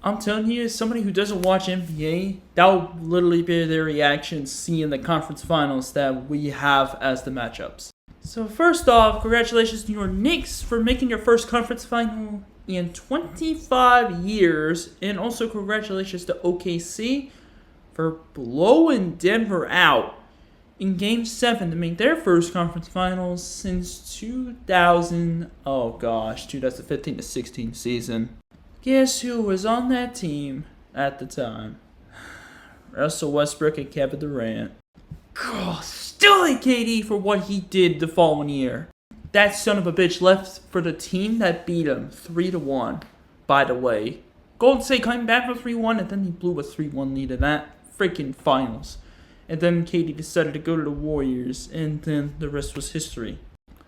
I'm telling you, as somebody who doesn't watch NBA, that will literally be their reaction seeing the conference finals that we have as the matchups. So first off, congratulations to your Knicks for making your first conference final in 25 years. And also congratulations to OKC for blowing Denver out in Game 7 to make their first conference finals since 2015 to 16 season. Guess who was on that team at the time? Russell Westbrook and Kevin Durant. God, still hate KD for what he did the following year. That son of a bitch left for the team that beat him 3-1, by the way. Golden State came back from 3-1 and then he blew a 3-1 lead in that freaking finals. And then KD decided to go to the Warriors, and then the rest was history.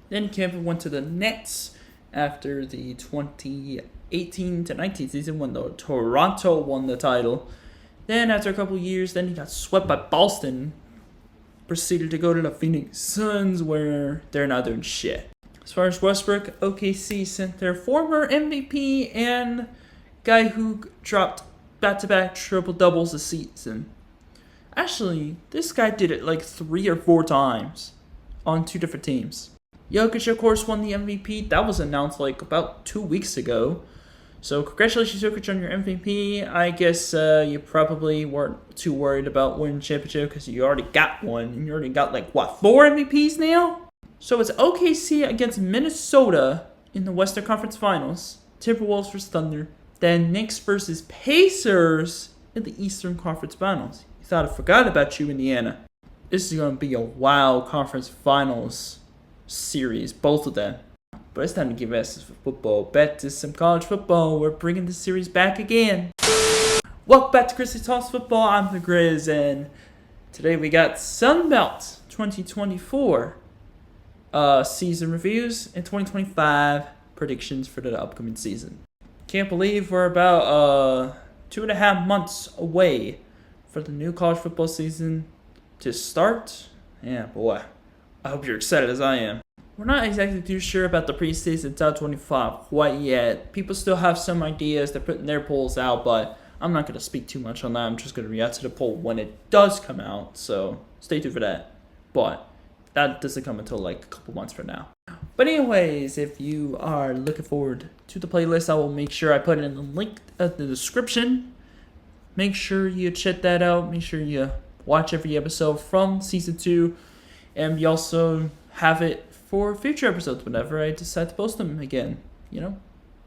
Then Kevin went to the Nets after the 2018-19 season when the Toronto won the title. Then after a couple years, then he got swept by Boston. Proceeded to go to the Phoenix Suns, where they're not doing shit. As far as Westbrook, OKC sent their former MVP and guy who dropped back-to-back triple-doubles this season. Actually, this guy did it like 3 or 4 times on 2 different teams. Jokic, of course, won the MVP. That was announced like about 2 weeks ago. So congratulations, Jokic, on your MVP. I guess you probably weren't too worried about winning championship because you already got one. And you already got like, 4 MVPs now? So it's OKC against Minnesota in the Western Conference Finals. Timberwolves versus Thunder. Then Knicks versus Pacers in the Eastern Conference Finals. Thought I forgot about you, Indiana. This is going to be a wild conference finals series, both of them. But it's time to give us football. Back to some college football. We're bringing the series back again. Welcome back to Grizzly Talks Football. I'm the Grizz, and today we got Sunbelt 2024 season reviews and 2025 predictions for the upcoming season. Can't believe we're about 2.5 months away for the new college football season to start. Yeah, boy. I hope you're excited as I am. We're not exactly too sure about the preseason top 25 quite yet. People still have some ideas. They're putting their polls out, but I'm not going to speak too much on that. I'm just going to react to the poll when it does come out, so stay tuned for that. But that doesn't come until like a couple months from now. But anyways, if you are looking forward to the playlist, I will make sure I put it in the link in the description. Make sure you check that out. Make sure you watch every episode from Season 2. And we also have it for future episodes whenever I decide to post them again. You know,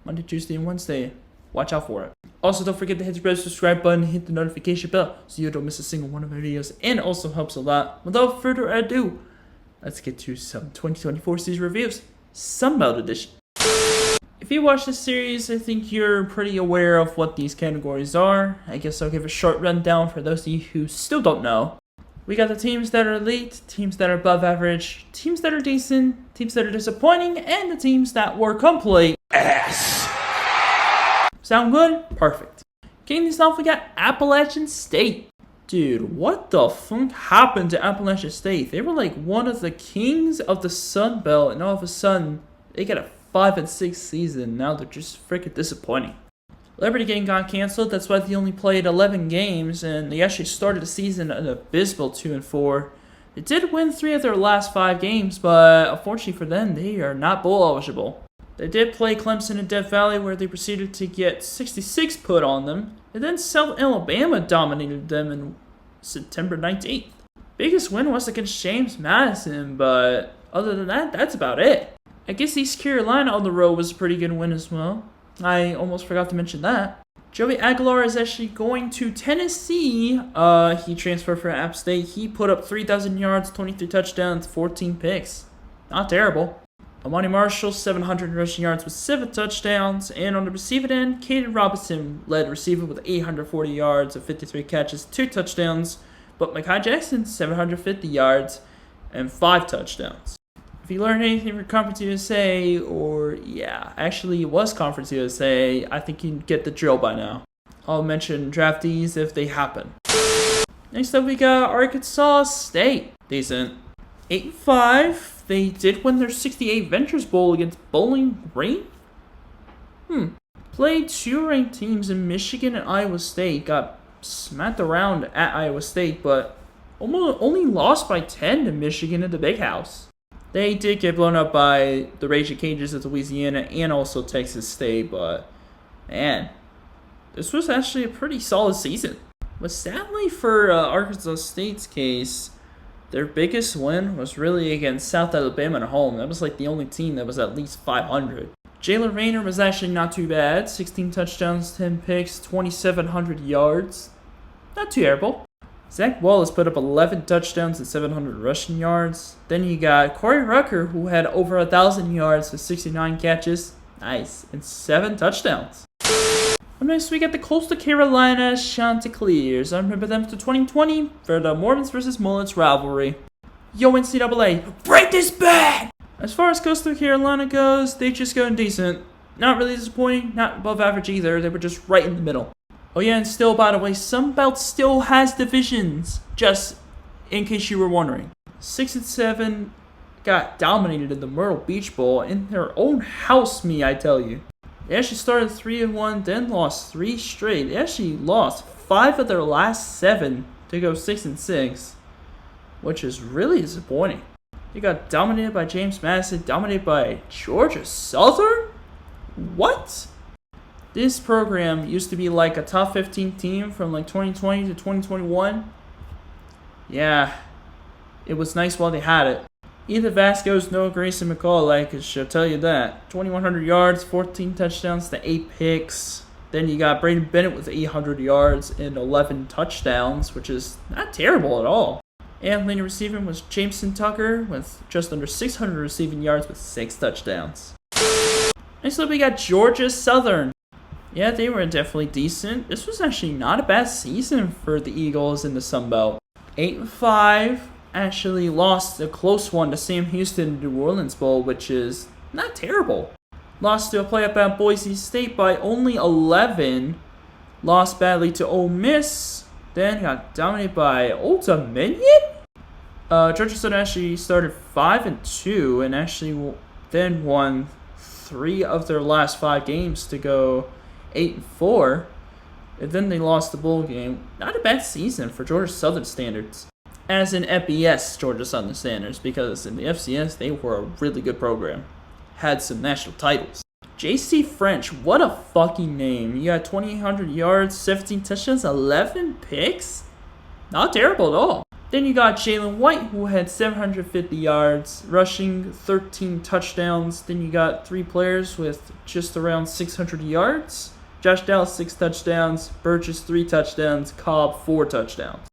Monday, Tuesday, and Wednesday. Watch out for it. Also, don't forget to hit the red subscribe button, hit the notification bell so you don't miss a single one of my videos. And it also helps a lot. Without further ado, let's get to some 2024 season reviews. Sunbelt Edition. If you watch this series, I think you're pretty aware of what these categories are. I guess I'll give a short rundown for those of you who still don't know. We got the teams that are elite, teams that are above average, teams that are decent, teams that are disappointing, and the teams that were complete ass. Sound good? Perfect. Kicking this off, we got Appalachian State. Dude, what the fuck happened to Appalachian State? They were like one of the kings of the Sun Belt, and all of a sudden, they got a 5-6 season. Now they're just freaking disappointing. Liberty game got canceled. That's why they only played 11 games, and they actually started the season at an abysmal 2-4. They did win 3 of their last 5 games, but unfortunately for them, they are not bowl eligible. They did play Clemson in Death Valley, where they proceeded to get 66 put on them, and then South Alabama dominated them in September 19th. Biggest win was against James Madison, but other than that, that's about it. I guess East Carolina on the road was a pretty good win as well. I almost forgot to mention that. Joey Aguilar is actually going to Tennessee. He transferred from App State. He put up 3,000 yards, 23 touchdowns, 14 picks. Not terrible. Amani Marshall, 700 rushing yards with 7 touchdowns. And on the receiving end, Caden Robinson led receiver with 840 yards and 53 catches, 2 touchdowns. But Mekhi Jackson, 750 yards and 5 touchdowns. If you learned anything from Conference USA, actually it was Conference USA, I think you get the drill by now. I'll mention draftees if they happen. Next up, we got Arkansas State. Decent. 8-5. They did win their 68 Ventures Bowl against Bowling Green. Played 2 ranked teams in Michigan and Iowa State. Got smacked around at Iowa State, but almost only lost by 10 to Michigan in the Big House. They did get blown up by the Raging Cajuns of Louisiana and also Texas State, but man, this was actually a pretty solid season. But sadly for Arkansas State's case, their biggest win was really against South Alabama at home. That was like the only team that was at least 500. Jalen Rayner was actually not too bad. 16 touchdowns, 10 picks, 2,700 yards. Not terrible. Zach Wallace put up 11 touchdowns and 700 rushing yards. Then you got Corey Rucker, who had over 1,000 yards with 69 catches. Nice. And 7 touchdowns. Up next, we got the Coastal Carolina Chanticleers. I remember them to 2020 for the Mormons versus Mullets rivalry. Yo, NCAA, break this bad! As far as Coastal Carolina goes, they just going decent. Not really disappointing, not above average either. They were just right in the middle. Oh yeah, and still, by the way, Sunbelt still has divisions, just in case you were wondering. 6 and 7 got dominated in the Myrtle Beach Bowl in their own house, I tell you. They actually started 3 and 1, then lost 3 straight. They actually lost 5 of their last 7 to go 6 and 6, which is really disappointing. They got dominated by James Madison, dominated by Georgia Southern? What? This program used to be like a top 15 team from like 2020 to 2021. Yeah, it was nice while they had it. Either Vasco's no Grayson McCall, I should tell you that. 2,100 yards, 14 touchdowns to 8 picks. Then you got Braden Bennett with 800 yards and 11 touchdowns, which is not terrible at all. And leading receiving was Jameson Tucker with just under 600 receiving yards with 6 touchdowns. Next up, we got Georgia Southern. Yeah, they were definitely decent. This was actually not a bad season for the Eagles in the Sun Belt. 8-5, actually lost a close one to Sam Houston New Orleans Bowl, which is not terrible. Lost to a playoff at Boise State by only 11. Lost badly to Ole Miss. Then got dominated by Old Dominion. Georgia Southern actually started 5-2 and actually then won 3 of their last 5 games to go 8-4, and then they lost the bowl game. Not a bad season for Georgia Southern standards. As in FBS Georgia Southern standards, because in the FCS they were a really good program. Had some national titles. J.C. French, what a fucking name. You got 2,800 yards, 17 touchdowns, 11 picks? Not terrible at all. Then you got Jalen White, who had 750 yards, rushing 13 touchdowns. Then you got 3 players with just around 600 yards. Josh Dallas, 6 touchdowns. Burgess, 3 touchdowns. Cobb, 4 touchdowns.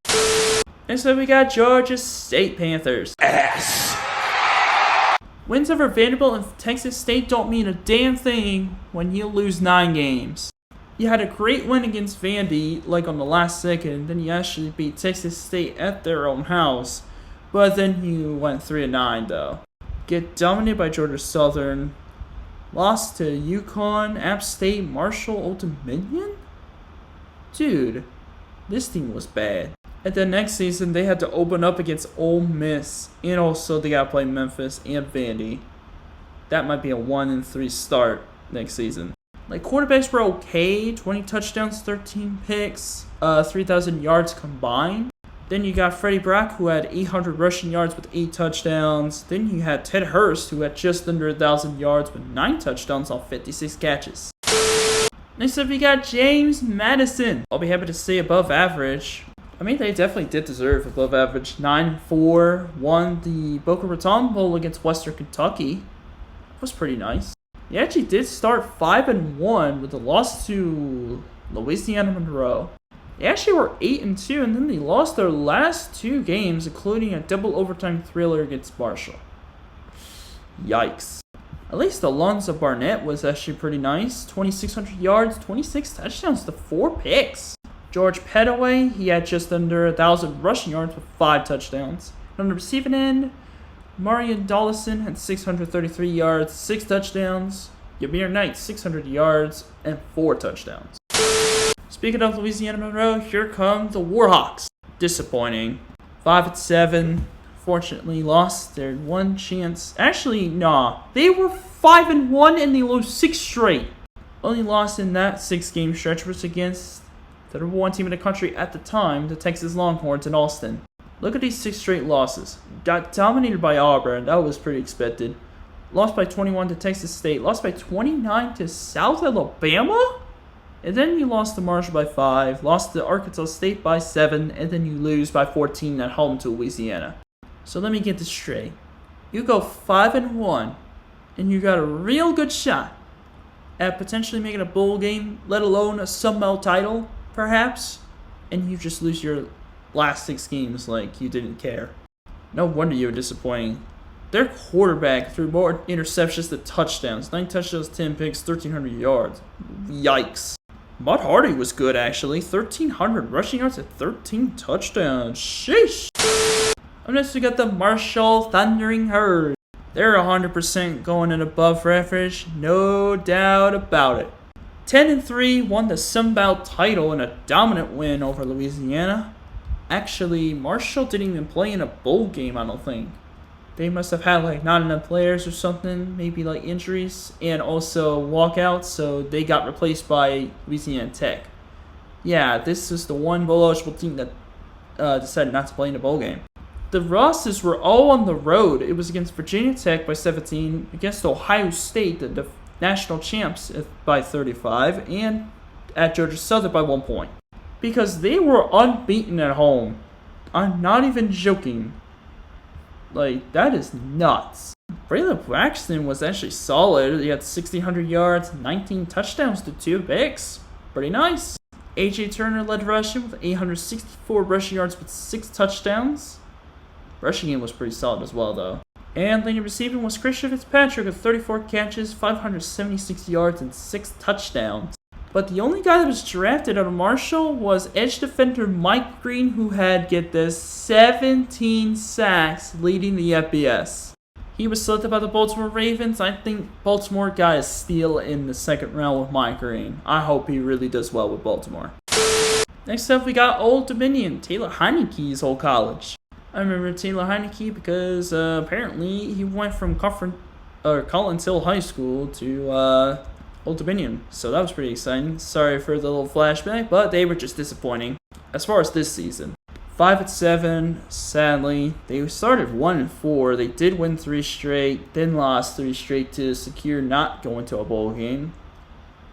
Next up, we got Georgia State Panthers. Ass! Wins over Vanderbilt and Texas State don't mean a damn thing when you lose 9 games. You had a great win against Vandy, like on the last second, then you actually beat Texas State at their own house. But then you went 3-9 though. Get dominated by Georgia Southern. Lost to UConn, App State, Marshall, Old Dominion? Dude, this team was bad. And then next season, they had to open up against Ole Miss. And also, they got to play Memphis and Vandy. That might be a 1-3 start next season. Like, quarterbacks were okay. 20 touchdowns, 13 picks, 3,000 yards combined. Then you got Freddie Brock, who had 800 rushing yards with 8 touchdowns. Then you had Ted Hurst, who had just under 1,000 yards with 9 touchdowns on 56 catches. Next up, we got James Madison. I'll be happy to say above average. I mean, they definitely did deserve above average. 9-4, won the Boca Raton Bowl against Western Kentucky. That was pretty nice. They actually did start 5-1 with a loss to Louisiana Monroe. They actually were 8-2, and then they lost their last 2 games, including a double overtime thriller against Marshall. Yikes. At least Alonzo Barnett was actually pretty nice. 2,600 yards, 26 touchdowns to 4 picks. George Pettaway, he had just under 1,000 rushing yards with 5 touchdowns. On the receiving end, Marion Dollison had 633 yards, 6 touchdowns. Yamir Knight, 600 yards, and 4 touchdowns. Speaking of Louisiana Monroe, here come the Warhawks. Disappointing. 5-7. Fortunately, lost their 1 chance. Actually, nah. They were 5-1 and they lost 6 straight. Only loss in that 6-game stretch was against the number 1 team in the country at the time, the Texas Longhorns in Austin. Look at these 6 straight losses. Got dominated by Auburn, that was pretty expected. Lost by 21 to Texas State, lost by 29 to South Alabama? And then you lost to Marshall by 5, lost to Arkansas State by 7, and then you lose by 14 at home to Louisiana. So let me get this straight. You go 5-1, and you got a real good shot at potentially making a bowl game, let alone a Sun Belt title, perhaps, and you just lose your last 6 games like you didn't care. No wonder you were disappointing. Their quarterback threw more interceptions than touchdowns. 9 touchdowns, 10 picks, 1,300 yards. Yikes. Mud Hardy was good, actually. 1,300 rushing yards and 13 touchdowns. Sheesh. Up next, we got the Marshall Thundering Herd. They're 100% going in above average, no doubt about it. 10-3, won the Sun Belt title in a dominant win over Louisiana. Actually, Marshall didn't even play in a bowl game, I don't think. They must have had like not enough players or something, maybe like injuries, and also walkouts, so they got replaced by Louisiana Tech. Yeah, this is the one bowl-eligible team that decided not to play in the bowl game. The losses were all on the road. It was against Virginia Tech by 17, against Ohio State, the national champs, by 35, and at Georgia Southern by 1 point. Because they were unbeaten at home. I'm not even joking. Like, that is nuts. Braylon Braxton was actually solid. He had 1,600 yards, 19 touchdowns to 2 picks. Pretty nice. A.J. Turner led rushing with 864 rushing yards with 6 touchdowns. Rushing game was pretty solid as well, though. And leading receiving was Christian Fitzpatrick with 34 catches, 576 yards, and 6 touchdowns. But the only guy that was drafted out of Marshall was edge defender Mike Green, who had, get this, 17 sacks leading the FBS. He was selected by the Baltimore Ravens. I think Baltimore got a steal in the 2nd round with Mike Green. I hope he really does well with Baltimore. Next up, we got Old Dominion, Taylor Heineke's whole college. I remember Taylor Heineke because apparently he went from Collins Hill High School to Old Dominion, so that was pretty exciting. Sorry for the little flashback, but they were just disappointing as far as this season. 5-7, sadly. They started 1-4. They did win 3 straight, then lost 3 straight to secure not going to a bowl game.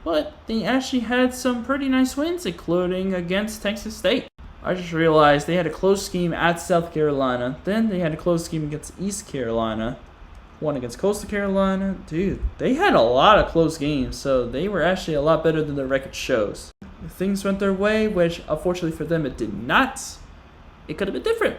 But they actually had some pretty nice wins, including against Texas State. I just realized they had a close game at South Carolina. Then they had a close game against East Carolina. One against Coastal Carolina. Dude, they had a lot of close games, so they were actually a lot better than their record shows. If things went their way, which unfortunately for them it did not, it could have been different.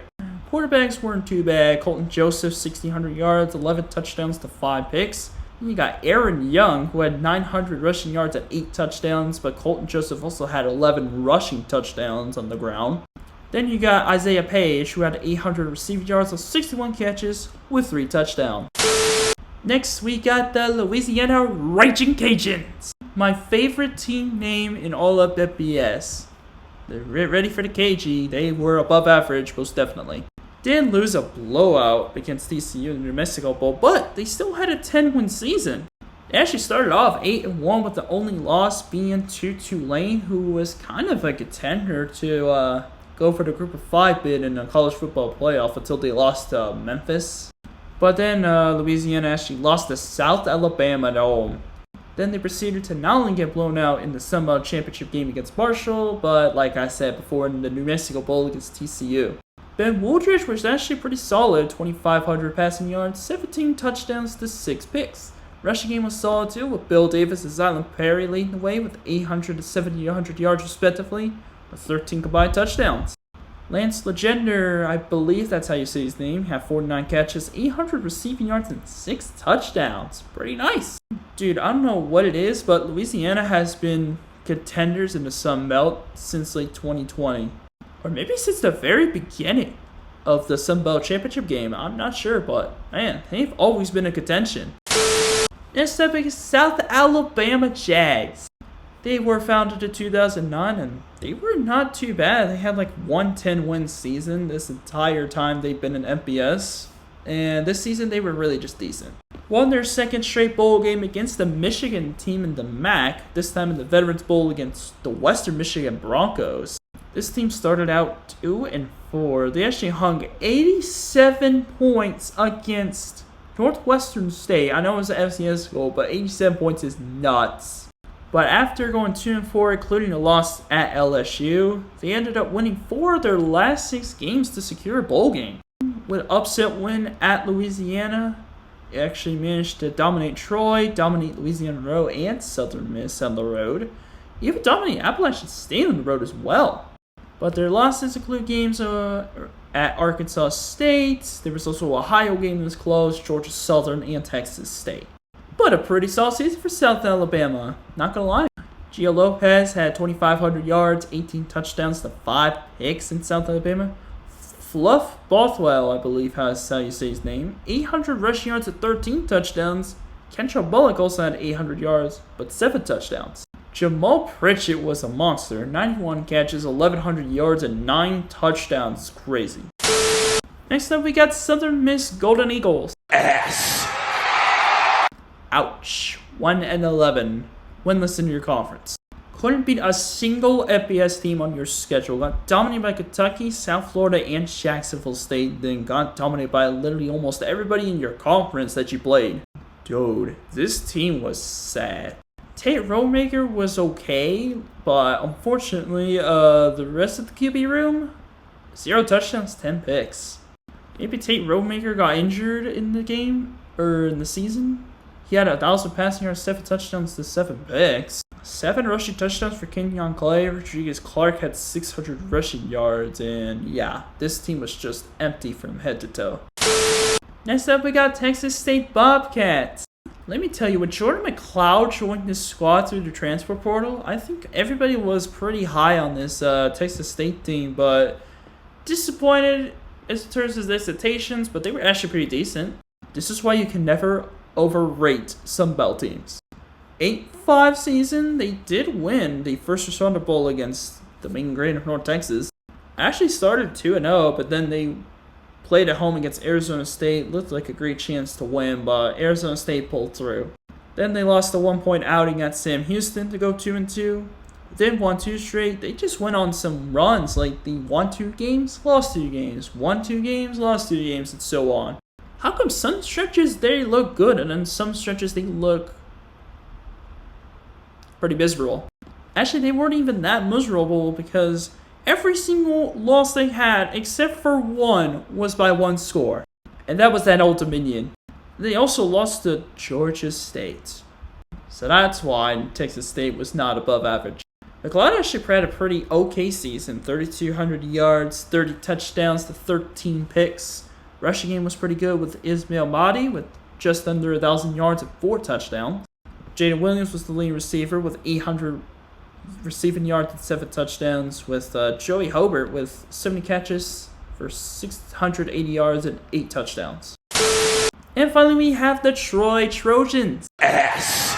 Quarterbacks weren't too bad. Colton Joseph, 1,600 yards, 11 touchdowns to 5 picks. Then you got Aaron Young, who had 900 rushing yards and 8 touchdowns, but Colton Joseph also had 11 rushing touchdowns on the ground. Then you got Isaiah Page, who had 800 receiving yards on 61 catches with 3 touchdowns. Next, we got the Louisiana Raging Cajuns. My favorite team name in all of FBS. They're ready for the KG. They were above average, most definitely. Did lose a blowout against TCU in the New Mexico Bowl, but they still had a 10-win season. They actually started off 8-1 with the only loss being to Tulane, who was kind of a contender to go for the Group of 5 bid in the college football playoff until they lost to Memphis. But then Louisiana actually lost to South Alabama at home. Then they proceeded to not only get blown out in the Sun Belt Championship game against Marshall, but like I said before, in the New Mexico Bowl against TCU. Ben Woodridge was actually pretty solid, 2,500 passing yards, 17 touchdowns to 6 picks. Rushing game was solid too, with Bill Davis and Zylan Perry leading the way with 800 to 700 yards respectively, with 13 combined touchdowns. Lance Legender, I believe that's how you say his name, had 49 catches, 800 receiving yards, and 6 touchdowns. Pretty nice. Dude, I don't know what it is, but Louisiana has been contenders in the Sun Belt since like 2020. Or maybe since the very beginning of the Sun Belt Championship game. I'm not sure, but man, they've always been in contention. Next up is South Alabama Jags. They were founded in 2009, and they were not too bad. They had like one 10-win season this entire time they've been in FBS. and this season they were really just decent. Won their second straight bowl game against the Michigan team in the MAC, this time in the Veterans Bowl against the Western Michigan Broncos. This team started out 2-4. They actually hung 87 points against Northwestern State. I know it was an FCS school, but 87 points is nuts. But after going 2-4, including a loss at LSU, they ended up winning 4 of their last 6 games to secure a bowl game. With an upset win at Louisiana, they actually managed to dominate Troy, dominate Louisiana Monroe, and Southern Miss on the road. Even dominate Appalachian State on the road as well. But their losses include games at Arkansas State. There was also an Ohio game that was close, Georgia Southern, and Texas State. But a pretty solid season for South Alabama. Not gonna lie. Gio Lopez had 2,500 yards, 18 touchdowns to 5 picks in South Alabama. Fluff Bothwell, I believe that's how you say his name, 800 rushing yards and 13 touchdowns. Kentrell Bullock also had 800 yards, but 7 touchdowns. Jamal Pritchett was a monster. 91 catches, 1,100 yards, and 9 touchdowns. Crazy. Next up, we got Southern Miss Golden Eagles. Ass. Ouch. 1-11. Winless in your conference. Couldn't beat a single FBS team on your schedule. Got dominated by Kentucky, South Florida, and Jacksonville State. Then got dominated by literally almost everybody in your conference that you played. Dude, this team was sad. Tate Rodemaker was okay, but unfortunately, the rest of the QB room, 0 touchdowns, 10 picks. Maybe Tate Rodemaker got injured in the game, or in the season. He had 1,000 passing yards, 7 touchdowns to 7 picks. 7 rushing touchdowns for Kenyon Clay. Rodriguez Clark had 600 rushing yards, and yeah, this team was just empty from head to toe. Next up, we got Texas State Bobcats. Let me tell you, when Jordan McLeod joined this squad through the transfer portal, I think everybody was pretty high on this Texas State team, but disappointed in terms of their expectations, but they were actually pretty decent. This is why you can never overrate Sun Belt teams. 8-5 season, they did win the First Responder Bowl against the Mean Green of North Texas. Actually started 2-0, but then they played at home against Arizona State. Looked like a great chance to win, but Arizona State pulled through. Then they lost a 1-point outing at Sam Houston to go 2-2. Then won 2 straight. They just went on some runs, like the won 2 games, lost 2 games, won 2 games, lost 2 games, and so on. How come some stretches they look good, and then some stretches they look pretty miserable? Actually, they weren't even that miserable because every single loss they had, except for one, was by 1 score. And that was at Old Dominion. They also lost to Georgia State. So that's why Texas State was not above average. McLeod actually had a pretty okay season. 3,200 yards, 30 touchdowns to 13 picks. Rushing game was pretty good with Ismail Mahdi with just under 1,000 yards and 4 touchdowns. Jaden Williams was the leading receiver with 800 receiving yards and 7 touchdowns, with Joey Hobart with 70 catches for 680 yards and 8 touchdowns. And finally, we have the Troy Trojans. Ass.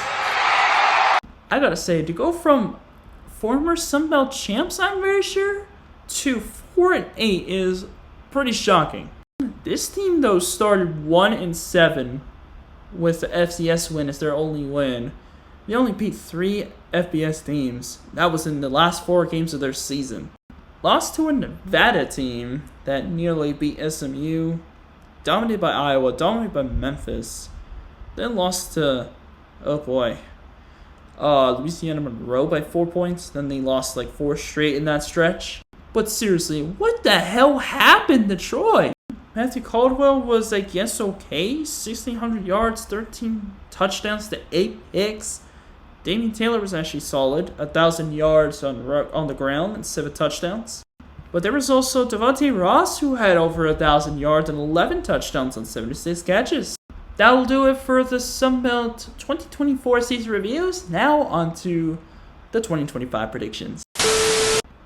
I gotta say, to go from former Sun Belt champs, I'm very sure, to 4-8 is pretty shocking. This team, though, started 1-7 with the FCS win as their only win. They only beat 3 FBS teams. That was in the last 4 games of their season. Lost to a Nevada team that nearly beat SMU. Dominated by Iowa. Dominated by Memphis. Then lost to, Louisiana Monroe by 4 points. Then they lost like 4 straight in that stretch. But seriously, what the hell happened to Troy? Matthew Caldwell was, I guess, okay. 1,600 yards, 13 touchdowns to 8 picks. Damian Taylor was actually solid. 1,000 yards on the ground and 7 touchdowns. But there was also Devontae Ross, who had over 1,000 yards and 11 touchdowns on 76 catches. That'll do it for the Sunbelt 2024 season reviews. Now on to the 2025 predictions.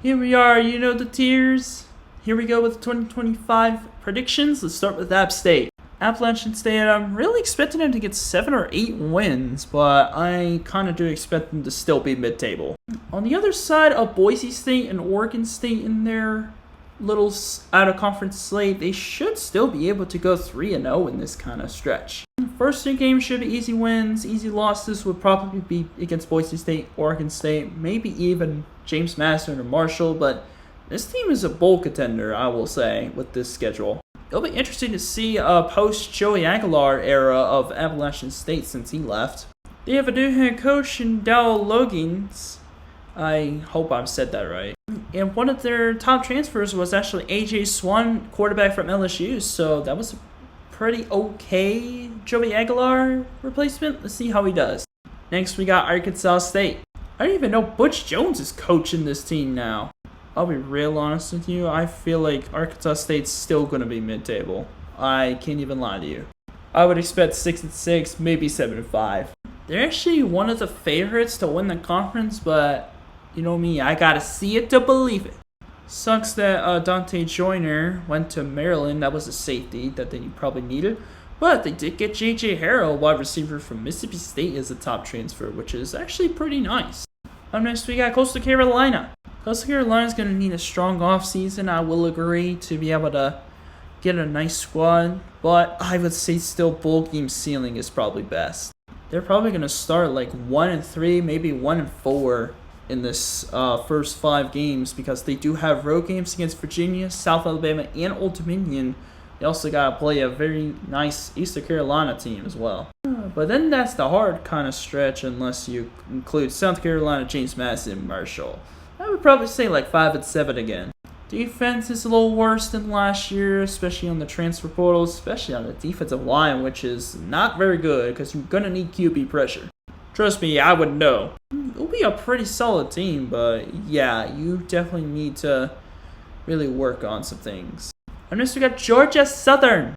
Here we are, you know the tiers. Here we go with the 2025 predictions. Let's start with App State. Appalachian State, I'm really expecting them to get 7 or 8 wins, but I kind of do expect them to still be mid-table. On the other side of Boise State and Oregon State in there, little out of conference slate, they should still be able to go 3-0 in this kind of stretch. First 3 games should be easy wins. Easy losses would probably be against Boise State, Oregon State, maybe even James Madison or Marshall, but this team is a bowl contender, I will say, with this schedule. It'll be interesting to see a post-Joey Aguilar era of Appalachian State since he left. They have a new head coach in Dow Logins. I hope I've said that right. And one of their top transfers was actually A.J. Swan, quarterback from LSU, so that was a pretty okay Joey Aguilar replacement. Let's see how he does. Next, we got Arkansas State. I don't even know Butch Jones is coaching this team now. I'll be real honest with you. I feel like Arkansas State's still going to be mid-table. I can't even lie to you. I would expect 6-6, maybe 7-5. They're actually one of the favorites to win the conference, but you know me, I gotta see it to believe it. Sucks that Dante Joyner went to Maryland. That was a safety that they probably needed. But they did get J.J. Harrell, wide receiver from Mississippi State, as a top transfer, which is actually pretty nice. Up next, we got Coastal Carolina. Coastal Carolina is going to need a strong offseason, I will agree, to be able to get a nice squad. But I would say still bowl game ceiling is probably best. They're probably going to start like 1-3, maybe 1-4 in this first 5 games, because they do have road games against Virginia, South Alabama, and Old Dominion. They also got to play a very nice Eastern Carolina team as well. But then that's the hard kind of stretch unless you include South Carolina, James Madison, and Marshall. I would probably say like 5-7 again. Defense is a little worse than last year, especially on the transfer portal, especially on the defensive line, which is not very good because you're going to need QB pressure. Trust me, I would know. It'll be a pretty solid team, but yeah, you definitely need to really work on some things. And next we got Georgia Southern.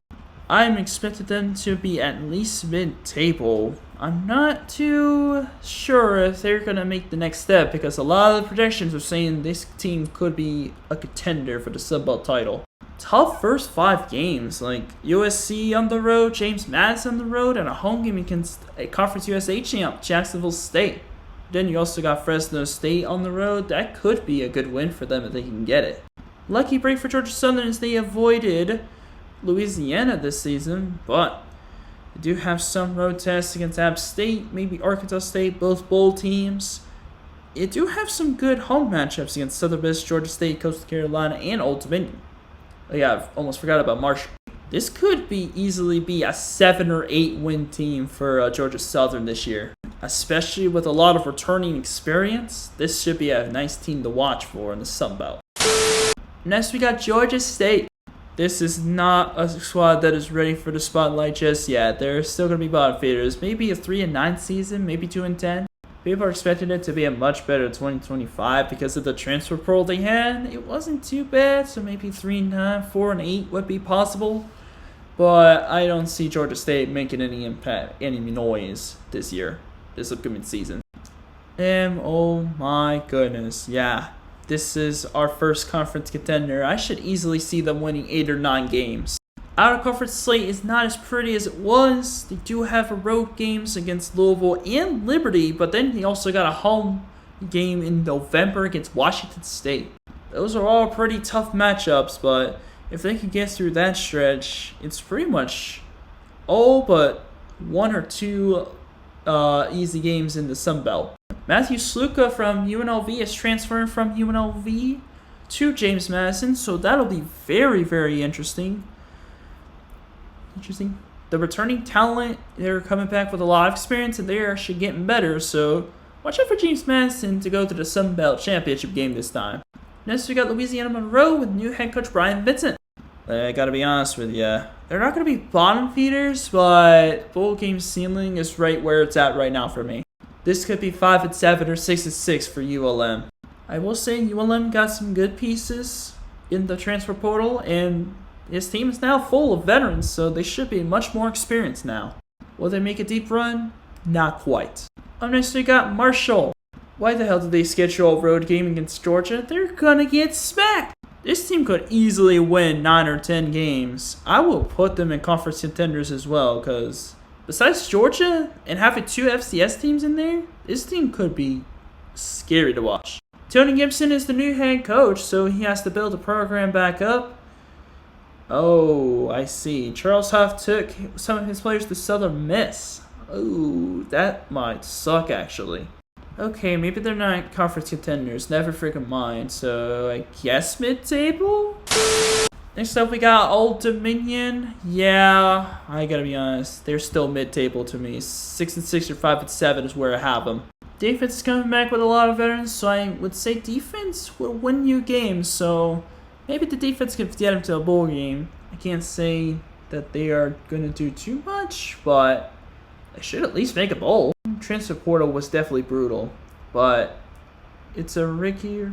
I'm expecting them to be at least mid-table. I'm not too sure if they're going to make the next step because a lot of the projections are saying this team could be a contender for the Sun Belt title. Tough first 5 games, like USC on the road, James Madison on the road, and a home game against a Conference USA champ, Jacksonville State. Then you also got Fresno State on the road. That could be a good win for them if they can get it. Lucky break for Georgia Southern is they avoided Louisiana this season, but they do have some road tests against App State, maybe Arkansas State, both bowl teams. It do have some good home matchups against Southern Miss, Georgia State, Coastal Carolina, and Old Dominion. Oh yeah, I've almost forgot about Marshall. This could easily be a 7 or 8 win team for Georgia Southern this year. Especially with a lot of returning experience, this should be a nice team to watch for in the Sun Belt. Next we got Georgia State. This is not a squad that is ready for the spotlight just yet. They're still going to be bottom feeders. Maybe a 3-9 season, maybe 2-10. People are expecting it to be a much better 2025 because of the transfer portal they had. It wasn't too bad, so maybe 3-9, 4-8 would be possible. But I don't see Georgia State making any impact, any noise this year, this upcoming season. Oh my goodness, yeah. This is our first conference contender. I should easily see them winning 8 or 9 games. Out of conference slate is not as pretty as it was. They do have a road games against Louisville and Liberty, but then they also got a home game in November against Washington State. Those are all pretty tough matchups, but if they can get through that stretch, it's pretty much all but 1 or 2 easy games in the Sun Belt. Matthew Sluka from UNLV is transferring from UNLV to James Madison, so that'll be very, very interesting. The returning talent, they're coming back with a lot of experience, and they're actually getting better, so watch out for James Madison to go to the Sun Belt Championship game this time. Next, we got Louisiana Monroe with new head coach Brian Vincent. I gotta be honest with you, they're not gonna be bottom feeders, but bowl game ceiling is right where it's at right now for me. This could be 5-7 or 6-6 for ULM. I will say ULM got some good pieces in the transfer portal, and his team is now full of veterans, so they should be much more experienced now. Will they make a deep run? Not quite. Up next, we got Marshall. Why the hell did they schedule a road game against Georgia? They're gonna get smacked. This team could easily win 9 or 10 games. I will put them in conference contenders as well, because besides Georgia and having 2 FCS teams in there, this team could be scary to watch. Tony Gibson is the new head coach, so he has to build the program back up. Oh, I see. Charles Huff took some of his players to Southern Miss. Oh, that might suck, actually. Okay, maybe they're not conference contenders. Never freaking mind. So, I guess mid-table? Next up, we got Old Dominion. Yeah, I gotta be honest. They're still mid-table to me. 6-6 or 5-7 is where I have them. Defense is coming back with a lot of veterans, so I would say defense will win you games. So, maybe the defense could get them to a bowl game. I can't say that they are going to do too much, but they should at least make a bowl. Transfer portal was definitely brutal, but it's a Ricky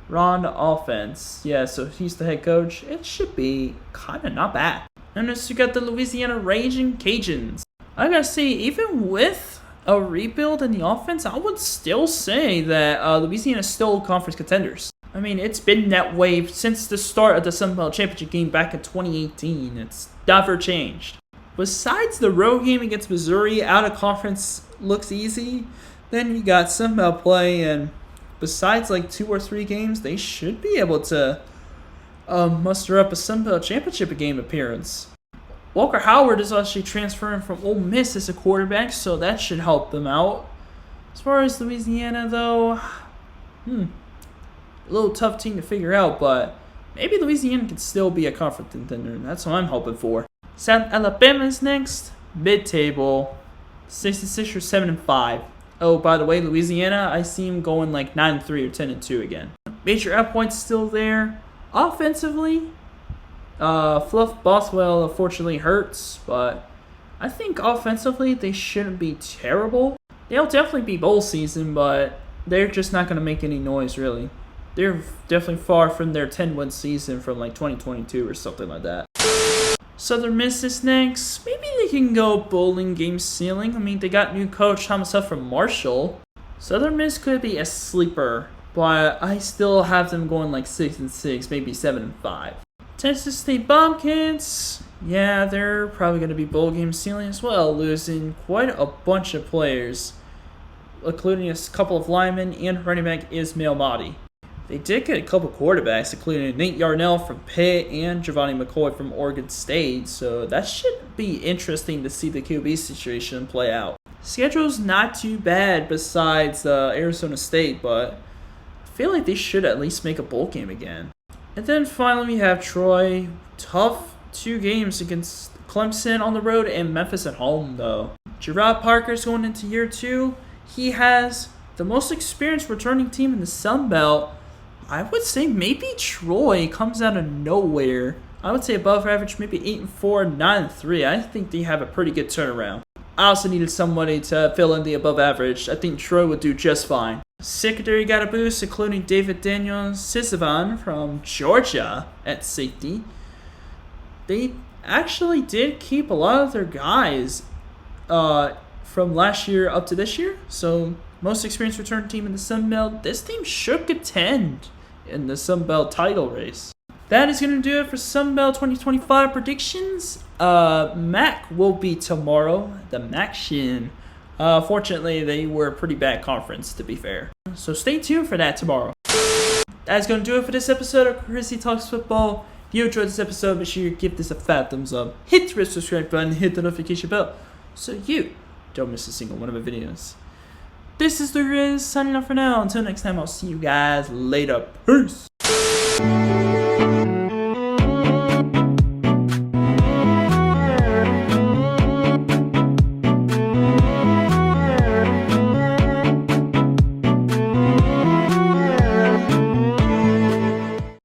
Ron offense. Yeah, so he's the head coach. It should be kind of not bad. And next we got the Louisiana Raging Cajuns. I gotta say, even with a rebuild in the offense, I would still say that Louisiana is still conference contenders. I mean, it's been that way since the start of the Sun Belt Championship game back in 2018. It's never changed. Besides the road game against Missouri, out of conference looks easy. Then you got Sun Belt play, and besides like 2 or 3 games, they should be able to muster up a Sun Belt Championship game appearance. Walker Howard is actually transferring from Ole Miss as a quarterback, so that should help them out. As far as Louisiana, though, a little tough team to figure out, but maybe Louisiana can still be a conference contender. That's what I'm hoping for. South Alabama is next, mid-table, 6-6 or 7-5. Oh, by the way, Louisiana, I see them going like 9-3 or 10-2 again. Major up points still there. Offensively, Fluff Bothwell unfortunately hurts, but I think offensively they shouldn't be terrible. They'll definitely be bowl season, but they're just not going to make any noise, really. They're definitely far from their 10-win season from like 2022 or something like that. Southern Miss is next. Maybe they can go bowling game ceiling. I mean, they got new coach Thomas Huff from Marshall. Southern Miss could be a sleeper, but I still have them going like 6-6, maybe 7-5. Texas State Bobcats, yeah, they're probably going to be bowl game ceiling as well, losing quite a bunch of players, including a couple of linemen and running back Ismail Mahdi. They did get a couple quarterbacks, including Nate Yarnell from Pitt and Giovanni McCoy from Oregon State, so that should be interesting to see the QB situation play out. Schedule's not too bad besides Arizona State, but I feel like they should at least make a bowl game again. And then finally we have Troy. Tough 2 games against Clemson on the road and Memphis at home, though. Gerard Parker's going into year 2. He has the most experienced returning team in the Sun Belt. I would say maybe Troy comes out of nowhere. I would say above average, maybe 8-4, 9-3. I think they have a pretty good turnaround. I also needed somebody to fill in the above average. I think Troy would do just fine. Secondary got a boost, including David Daniels Sisavan from Georgia at safety. They actually did keep a lot of their guys from last year up to this year. So, most experienced return team in the Sun Belt. This team should contend in the Sun Belt title race. That is going to do it for Sun Belt 2025 predictions. MAC will be tomorrow. The MAC Shin. Fortunately, they were a pretty bad conference, to be fair. So stay tuned for that tomorrow. That's going to do it for this episode of Grizzly Talks Football. If you enjoyed this episode, make sure you give this a fat thumbs up. Hit the red subscribe button, hit the notification bell, so you don't miss a single one of my videos. This is the Riz signing off for now. Until next time, I'll see you guys later. Peace.